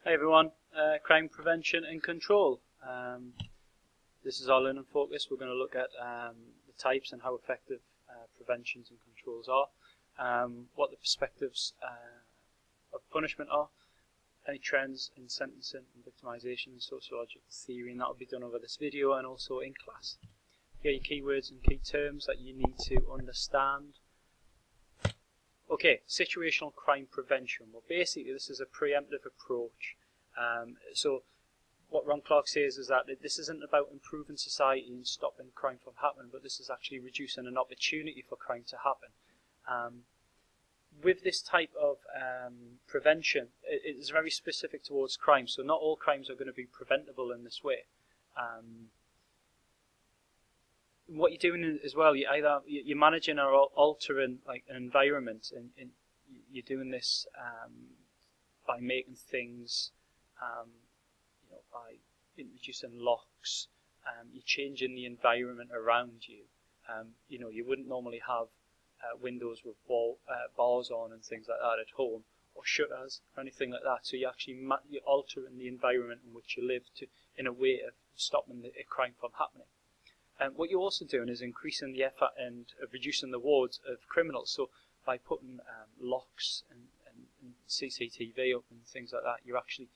Hey everyone, crime prevention and control. This is our learning focus. We're going to look at the types and how effective preventions and controls are, what the perspectives of punishment are, any trends in sentencing and victimization and sociological theory, and that will be done over this video and also in class. Here are your keywords and key terms that you need to understand. Okay, situational crime prevention. Well, basically this is a preemptive approach. So what Ron Clark says is that this isn't about improving society and stopping crime from happening, but this is actually reducing an opportunity for crime to happen. With this type of prevention, it is very specific towards crime, so not all crimes are going to be preventable in this way. What you're doing as well, you're managing or altering like an environment, and you're doing this by making things, by introducing locks. You're changing the environment around you. You wouldn't normally have windows with bars on and things like that at home, or shutters or anything like that. So you're altering the environment in which you live in a way of stopping a crime from happening. What you're also doing is increasing the effort and reducing the rewards of criminals. So by putting locks and CCTV up and things like that, you're actually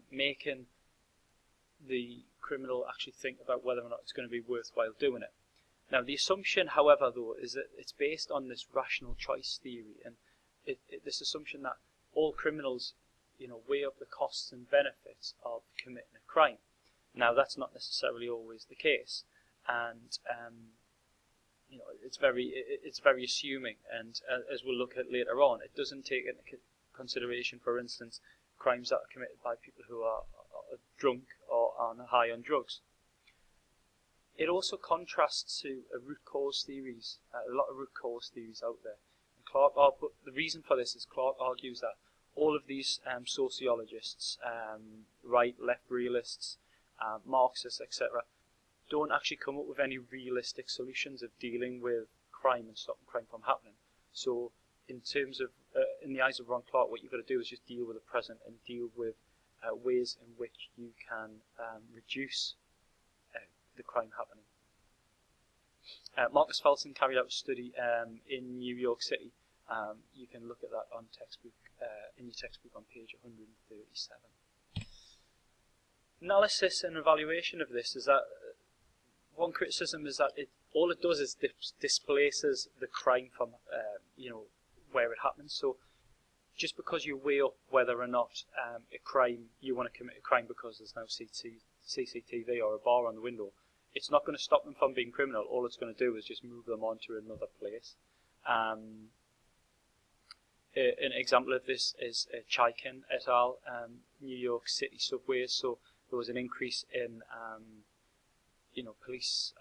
making the criminal actually think about whether or not it's going to be worthwhile doing it. Now, the assumption, however, though, is that it's based on this rational choice theory, and this assumption that all criminals, weigh up the costs and benefits of committing a crime. Now, that's not necessarily always the case. And it's very assuming, and as we'll look at later on, it doesn't take into consideration, for instance, crimes that are committed by people who are drunk or are high on drugs. It also contrasts to root cause theories, a lot of root cause theories out there. And but the reason for this is Clark argues that all of these sociologists, right, left realists, Marxists, etc., don't actually come up with any realistic solutions of dealing with crime and stopping crime from happening. So in terms of, in the eyes of Ron Clark, what you've got to do is just deal with the present and deal with ways in which you can reduce the crime happening. Marcus Felsen carried out a study in New York City. You can look at that on textbook, in your textbook on page 137. Analysis and evaluation of this is that one criticism is that all it does is displaces the crime from where it happens. So just because you weigh up whether or not you want to commit a crime because there's no CCTV or a bar on the window, it's not going to stop them from being criminal. All it's going to do is just move them on to another place. An example of this is Chaikin et al. New York City subways. So there was an increase in police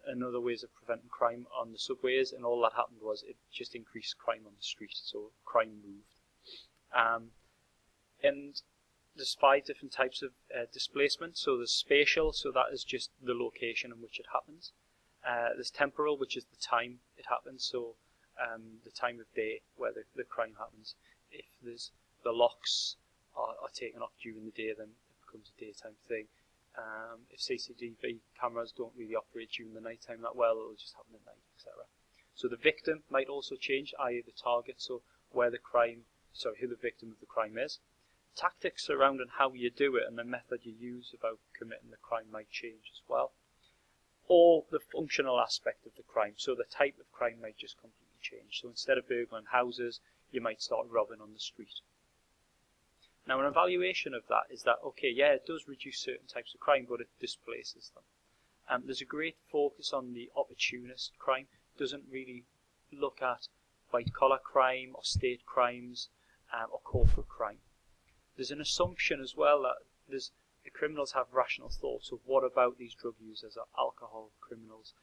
and other ways of preventing crime on the subways, and all that happened was it just increased crime on the street, so crime moved. And there's 5 different types of displacement. So there's spatial, so that is just the location in which it happens. There's temporal, which is the time it happens, so the time of day where the crime happens. If the locks are taken off during the day, then it becomes a daytime thing. If CCTV cameras don't really operate during the night time that well, it'll just happen at night, etc. So the victim might also change, i.e. the target, so who the victim of the crime is. Tactics surrounding how you do it and the method you use about committing the crime might change as well. Or the functional aspect of the crime, so the type of crime might just completely change. So instead of burgling houses, you might start robbing on the street. Now, an evaluation of that is that, okay, yeah, it does reduce certain types of crime, but it displaces them. There's a great focus on the opportunist crime. It doesn't really look at white-collar crime or state crimes or corporate crime. There's an assumption as well that the criminals have rational thoughts. So what about these drug users or alcohol criminals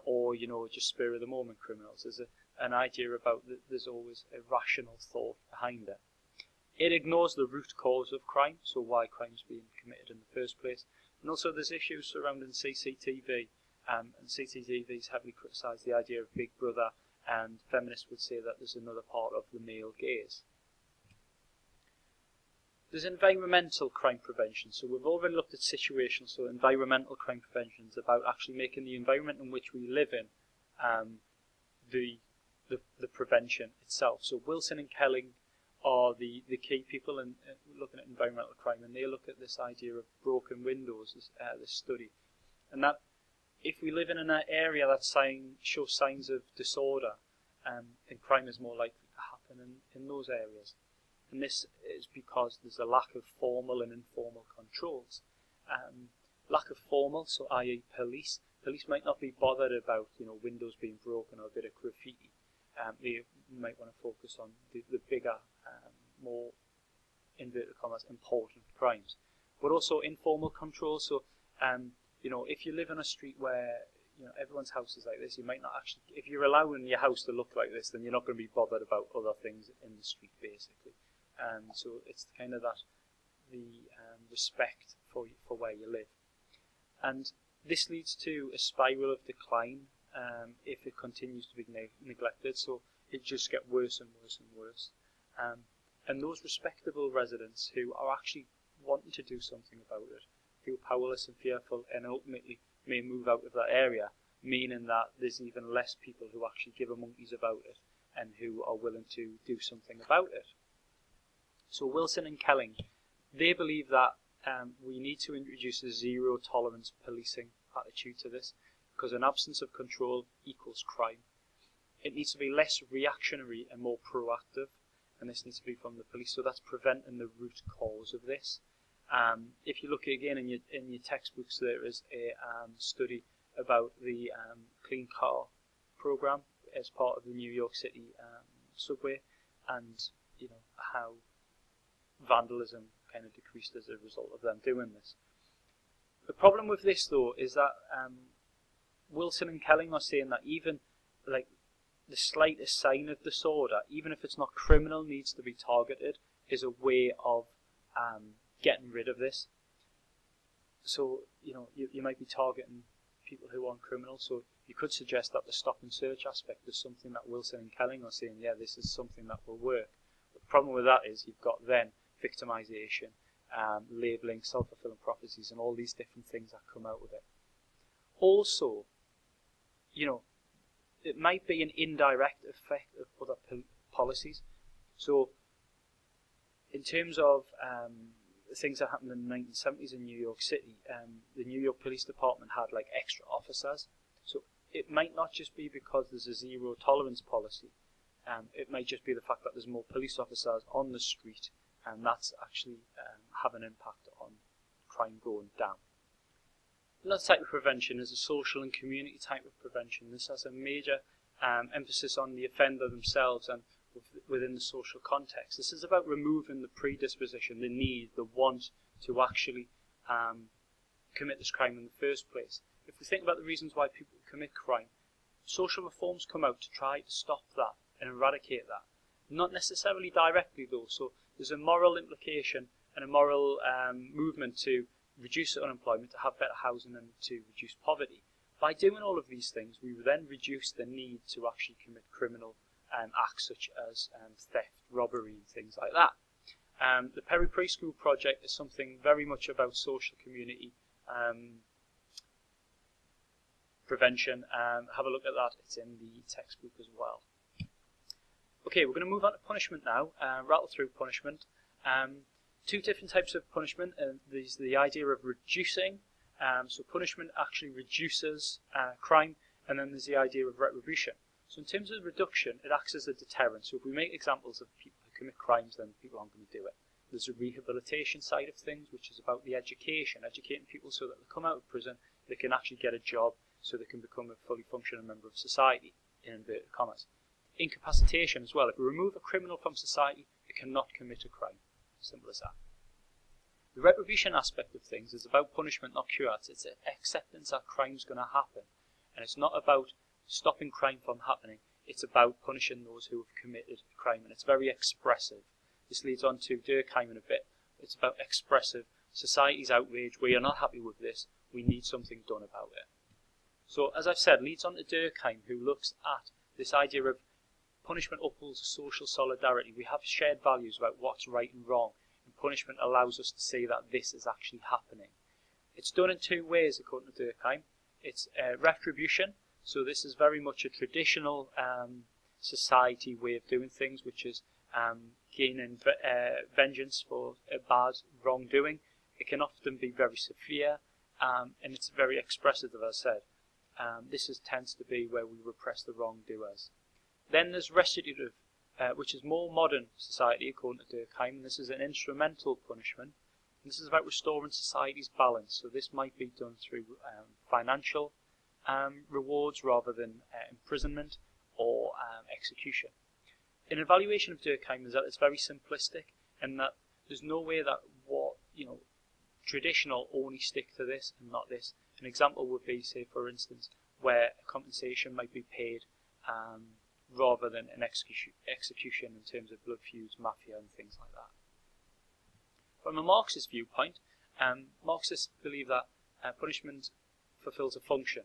or, just spur-of-the-moment criminals? There's an idea about that there's always a rational thought behind it. It ignores the root cause of crime, so why crime's being committed in the first place. And also there's issues surrounding CCTV, and CCTV's heavily criticised the idea of Big Brother, and feminists would say that there's another part of the male gaze. There's environmental crime prevention. So we've already looked at situational. So environmental crime prevention is about actually making the environment in which we live in the prevention itself. So Wilson and Kelling are the key people in looking at environmental crime, and they look at this idea of broken windows, this study, and that if we live in an area that shows signs of disorder, then crime is more likely to happen in those areas. And this is because there's a lack of formal and informal controls. Lack of formal, so i.e. police. Police might not be bothered about windows being broken or a bit of graffiti. They might want to focus on the bigger, more inverted commas important crimes. But also informal control. So if you live on a street where everyone's house is like this, you might not actually, if you're allowing your house to look like this, then you're not going to be bothered about other things in the street, basically. So it's kind of that, the respect for where you live. And this leads to a spiral of decline if it continues to be neglected. So it just gets worse and worse and worse. And those respectable residents who are actually wanting to do something about it feel powerless and fearful, and ultimately may move out of that area, meaning that there's even less people who actually give a monkeys about it and who are willing to do something about it. So Wilson and Kelling, they believe that we need to introduce a zero-tolerance policing attitude to this, because an absence of control equals crime. It needs to be less reactionary and more proactive, and this needs to be from the police. So that's preventing the root cause of this. If you look again in your textbooks, there is a study about the Clean Car program as part of the New York City subway, and how vandalism kind of decreased as a result of them doing this. The problem with this, though, is that Wilson and Kelling are saying that even like the slightest sign of disorder, even if it's not criminal, needs to be targeted, is a way of getting rid of this. So you might be targeting people who aren't criminal. So you could suggest that the stop and search aspect is something that Wilson and Kelling are saying, yeah, this is something that will work. But the problem with that is you've got then victimization, labelling, self-fulfilling prophecies, and all these different things that come out of it. Also, it might be an indirect effect of other policies. So, in terms of things that happened in the 1970s in New York City, the New York Police Department had like extra officers. So it might not just be because there's a zero tolerance policy. It might just be the fact that there's more police officers on the street, and that's actually have an impact on crime going down. Another type of prevention is a social and community type of prevention. This has a major emphasis on the offender themselves and within the social context. This is about removing the predisposition, the need, the want to actually commit this crime in the first place. If we think about the reasons why people commit crime, social reforms come out to try to stop that and eradicate that. Not necessarily directly though, so there's a moral implication and a moral movement to reduce unemployment, to have better housing and to reduce poverty. By doing all of these things, we then reduce the need to actually commit criminal acts such as theft, robbery and things like that. The Perry Preschool Project is something very much about social community prevention. Have a look at that, it's in the textbook as well. Okay, we're going to move on to punishment now, rattle through punishment. Two different types of punishment. There's the idea of reducing, so punishment actually reduces crime, and then there's the idea of retribution. So in terms of reduction, it acts as a deterrent. So if we make examples of people who commit crimes, then people aren't going to do it. There's a rehabilitation side of things, which is about the educating people so that they come out of prison, they can actually get a job, so they can become a fully functioning member of society, in inverted commas. Incapacitation as well. If we remove a criminal from society, they cannot commit a crime. Simple as that. The retribution aspect of things is about punishment, not cure. It's an acceptance that crime's going to happen. And it's not about stopping crime from happening. It's about punishing those who have committed crime. And it's very expressive. This leads on to Durkheim in a bit. It's about expressive. Society's outraged. We are not happy with this. We need something done about it. So, as I've said, leads on to Durkheim, who looks at this idea of punishment upholds social solidarity. We have shared values about what's right and wrong. And punishment allows us to see that this is actually happening. It's done in two ways, according to Durkheim. It's retribution, so this is very much a traditional society way of doing things, which is gaining vengeance for a bad wrongdoing. It can often be very severe, and it's very expressive, as I said. This tends to be where we repress the wrongdoers. Then there's restitutive, which is more modern society, according to Durkheim, and this is an instrumental punishment. And this is about restoring society's balance, so this might be done through financial rewards rather than imprisonment or execution. An evaluation of Durkheim is that it's very simplistic, and that there's no way that traditional only stick to this and not this. An example would be, say, for instance, where a compensation might be paid rather than an execution in terms of blood feuds, mafia, and things like that. From a Marxist viewpoint, Marxists believe that punishment fulfills a function,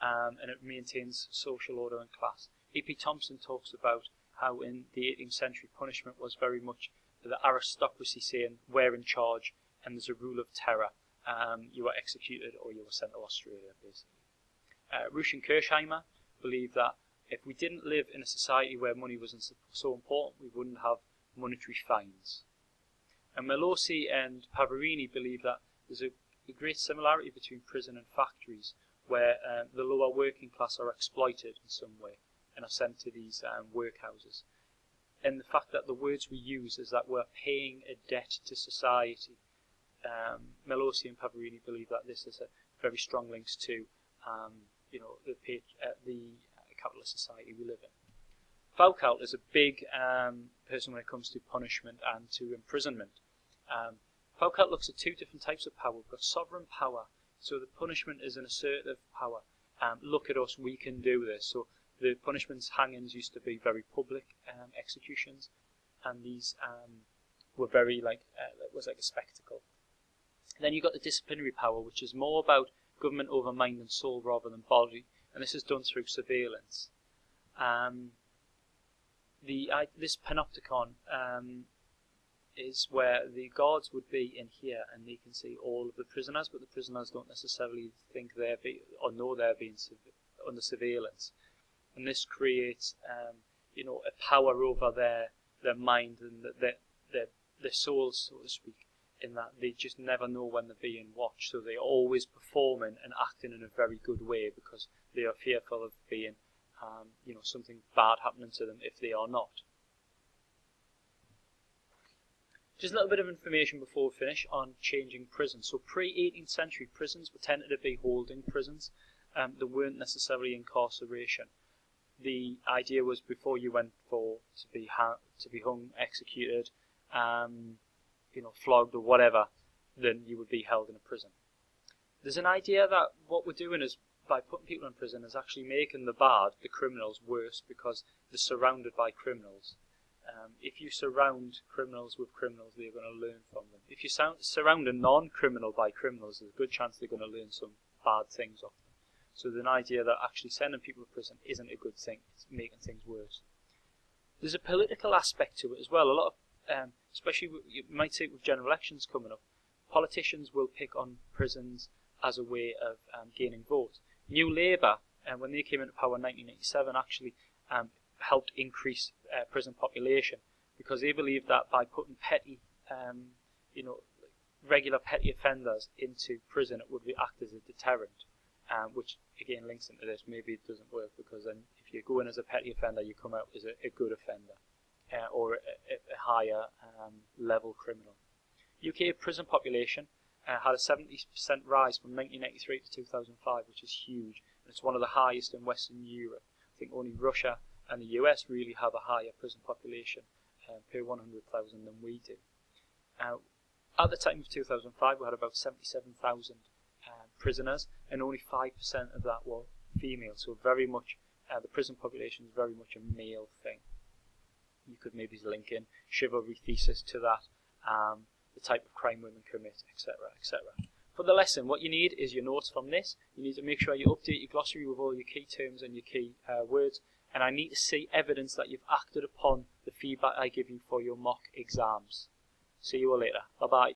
and it maintains social order and class. E.P. Thompson talks about how in the 18th century punishment was very much the aristocracy saying, we're in charge, and there's a rule of terror. You were executed or you were sent to Australia, basically. Rusch and Kirchheimer believe that if we didn't live in a society where money wasn't so important, we wouldn't have monetary fines. And Melosi and Pavarini believe that there's a great similarity between prison and factories, where the lower working class are exploited in some way and are sent to these workhouses. And the fact that the words we use is that we're paying a debt to society. Melosi and Pavarini believe that this is a very strong links to the capitalist society we live in. Foucault is a big person when it comes to punishment and to imprisonment. Foucault looks at two different types of power. We've got sovereign power, so the punishment is an assertive power. Look at us, we can do this. So the punishments, hangings used to be very public executions, and these were very it was like a spectacle. Then you've got the disciplinary power, which is more about government over mind and soul rather than body, and this is done through surveillance. This panopticon is where the guards would be in here, and they can see all of the prisoners, but the prisoners don't necessarily think or know they're being under surveillance, and this creates a power over their mind and their souls, so to speak, in that they just never know when they're being watched, so they're always performing and acting in a very good way because they are fearful of being something bad happening to them if they are not. Just a little bit of information before we finish on changing prisons. So pre-18th century prisons were tended to be holding prisons. They weren't necessarily incarceration. The idea was before you went to be hung, executed, flogged or whatever, then you would be held in a prison. There's an idea that what we're doing is, by putting people in prison, is actually making the criminals, worse because they're surrounded by criminals. If you surround criminals with criminals, they're going to learn from them. If you surround a non-criminal by criminals, there's a good chance they're going to learn some bad things off them. So there's an idea that actually sending people to prison isn't a good thing. It's making things worse. There's a political aspect to it as well. A lot of, especially you might see with general elections coming up, politicians will pick on prisons as a way of gaining votes. New Labour, when they came into power in 1987, actually helped increase prison population because they believed that by putting regular petty offenders into prison, it would act as a deterrent, which again links into this. Maybe it doesn't work because then if you go in as a petty offender, you come out as a good offender or a higher level criminal. UK prison population had a 70% rise from 1993 to 2005, which is huge. And it's one of the highest in Western Europe. I think only Russia and the US really have a higher prison population per 100,000 than we do. At the time of 2005, we had about 77,000 prisoners, and only 5% of that were female. So very much, the prison population is very much a male thing. You could maybe link in chivalry thesis to that, the type of crime women commit, etc., etc. For the lesson, what you need is your notes from this. You need to make sure you update your glossary with all your key terms and your key words. And I need to see evidence that you've acted upon the feedback I give you for your mock exams. See you all later. Bye bye.